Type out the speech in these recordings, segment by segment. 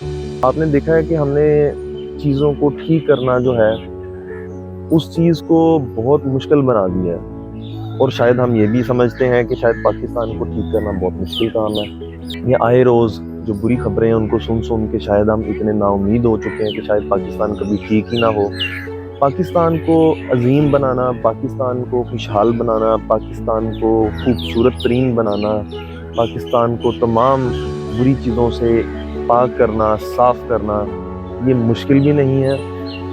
آپ نے دیکھا ہے کہ ہم نے چیزوں کو ٹھیک کرنا جو ہے اس چیز کو بہت مشکل بنا دیا ہے، اور شاید ہم یہ بھی سمجھتے ہیں کہ شاید پاکستان کو ٹھیک کرنا بہت مشکل کام ہے۔ یہ آئے روز جو بری خبریں ہیں ان کو سن سن کے شاید ہم اتنے نا امید ہو چکے ہیں کہ شاید پاکستان کبھی ٹھیک ہی نہ ہو۔ پاکستان کو عظیم بنانا، پاکستان کو خوشحال بنانا، پاکستان کو خوبصورت ترین بنانا، پاکستان کو تمام بری چیزوں سے پاک کرنا، صاف کرنا، یہ مشکل بھی نہیں ہے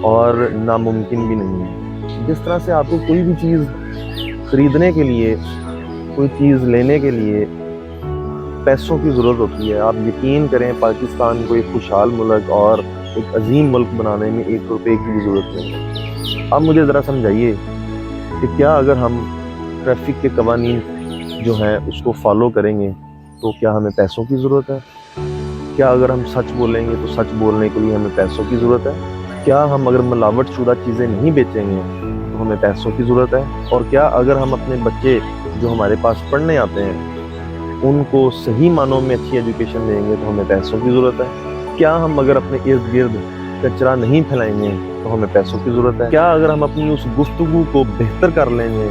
اور ناممکن بھی نہیں ہے۔ جس طرح سے آپ کو کوئی بھی چیز خریدنے کے لیے، کوئی چیز لینے کے لیے پیسوں کی ضرورت ہوتی ہے، آپ یقین کریں پاکستان کو ایک خوشحال ملک اور ایک عظیم ملک بنانے میں 1 روپے کی بھی ضرورت نہیں ہے۔ اب مجھے ذرا سمجھائیے کہ کیا اگر ہم ٹریفک کے قوانین جو ہیں اس کو فالو کریں گے تو کیا ہمیں پیسوں کی ضرورت ہے؟ کیا اگر ہم سچ بولیں گے تو سچ بولنے کے لیے ہمیں پیسوں کی ضرورت ہے؟ کیا ہم اگر ملاوٹ شدہ چیزیں نہیں بیچیں گے تو ہمیں پیسوں کی ضرورت ہے؟ اور کیا اگر ہم اپنے بچے جو ہمارے پاس پڑھنے آتے ہیں ان کو صحیح معنوں میں اچھی ایجوکیشن دیں گے تو ہمیں پیسوں کی ضرورت ہے؟ کیا ہم اگر اپنے ارد گرد کچرا نہیں پھیلائیں گے تو ہمیں پیسوں کی ضرورت ہے؟ کیا اگر ہم اپنی اس گفتگو کو بہتر کر لیں گے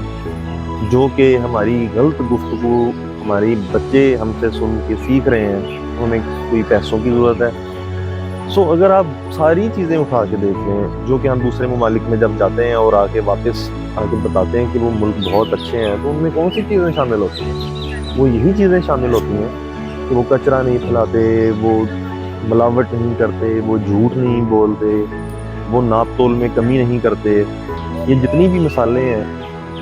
جو کہ ہماری غلط گفتگو ہماری بچے ہم سے سن کے سیکھ رہے ہیں تو ہمیں کوئی پیسوں کی ضرورت ہے؟ اگر آپ ساری چیزیں اٹھا کے دیکھ لیں جو کہ ہم دوسرے ممالک میں جب جاتے ہیں اور آگے واپس آ کے بتاتے ہیں کہ وہ ملک بہت اچھے ہیں، تو ان میں کون سی چیزیں شامل ہوتی ہیں؟ وہ یہی چیزیں شامل ہوتی ہیں کہ وہ کچرا نہیں پھیلاتے، وہ ملاوٹ نہیں کرتے، وہ جھوٹ نہیں بولتے، وہ ناپ تول میں کمی نہیں کرتے۔ یہ جتنی بھی مثالیں ہیں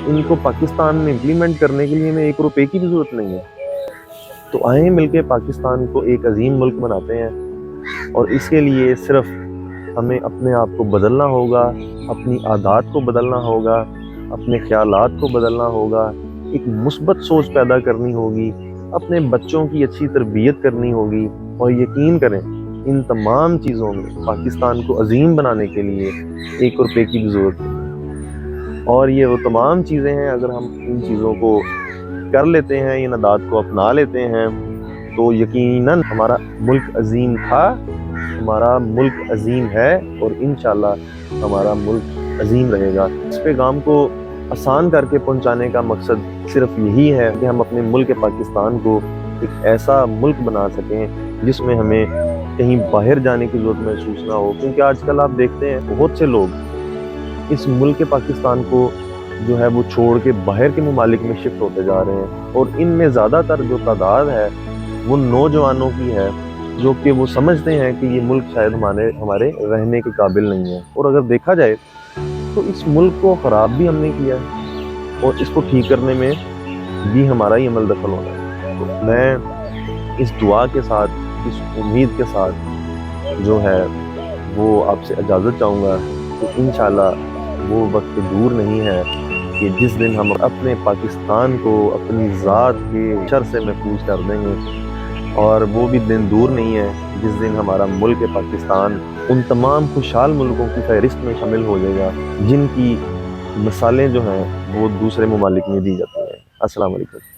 ان کو پاکستان میں امپلیمنٹ کرنے کے لیے ہمیں 1 روپے کی بھی ضرورت نہیں ہے۔ تو آئیں مل کے پاکستان کو ایک عظیم ملک بناتے ہیں، اور اس کے لیے صرف ہمیں اپنے آپ کو بدلنا ہوگا، اپنی عادات کو بدلنا ہوگا، اپنے خیالات کو بدلنا ہوگا، ایک مثبت سوچ پیدا کرنی ہوگی، اپنے بچوں کی اچھی تربیت کرنی ہوگی، اور یقین کریں ان تمام چیزوں میں پاکستان کو عظیم بنانے کے لیے 1 روپے کی بھی ضرورت نہیں ہے۔ اور یہ وہ تمام چیزیں ہیں، اگر ہم ان چیزوں کو کر لیتے ہیں، ان عادات کو اپنا لیتے ہیں تو یقیناً ہمارا ملک عظیم تھا، ہمارا ملک عظیم ہے، اور انشاءاللہ ہمارا ملک عظیم رہے گا۔ اس پیغام کو آسان کر کے پہنچانے کا مقصد صرف یہی ہے کہ ہم اپنے ملک پاکستان کو ایک ایسا ملک بنا سکیں جس میں ہمیں کہیں باہر جانے کی ضرورت محسوس نہ ہو، کیونکہ آج کل آپ دیکھتے ہیں بہت سے لوگ اس ملک پاکستان کو جو ہے وہ چھوڑ کے باہر کے ممالک میں شفٹ ہوتے جا رہے ہیں، اور ان میں زیادہ تر جو تعداد ہے وہ نوجوانوں کی ہے، جو کہ وہ سمجھتے ہیں کہ یہ ملک شاید ہمارے رہنے کے قابل نہیں ہے۔ اور اگر دیکھا جائے تو اس ملک کو خراب بھی ہم نے کیا ہے، اور اس کو ٹھیک کرنے میں بھی ہمارا ہی عمل دخل ہونا ہے۔ تو میں اس دعا کے ساتھ، اس امید کے ساتھ جو ہے وہ آپ سے اجازت چاہوں گا کہ انشاءاللہ وہ وقت دور نہیں ہے کہ جس دن ہم اپنے پاکستان کو اپنی ذات کے شر سے محفوظ کر دیں گے، اور وہ بھی دن دور نہیں ہے جس دن ہمارا ملک پاکستان ان تمام خوشحال ملکوں کی فہرست میں شامل ہو جائے گا جن کی مثالیں جو ہیں وہ دوسرے ممالک میں دی جاتی ہیں۔ السلام علیکم۔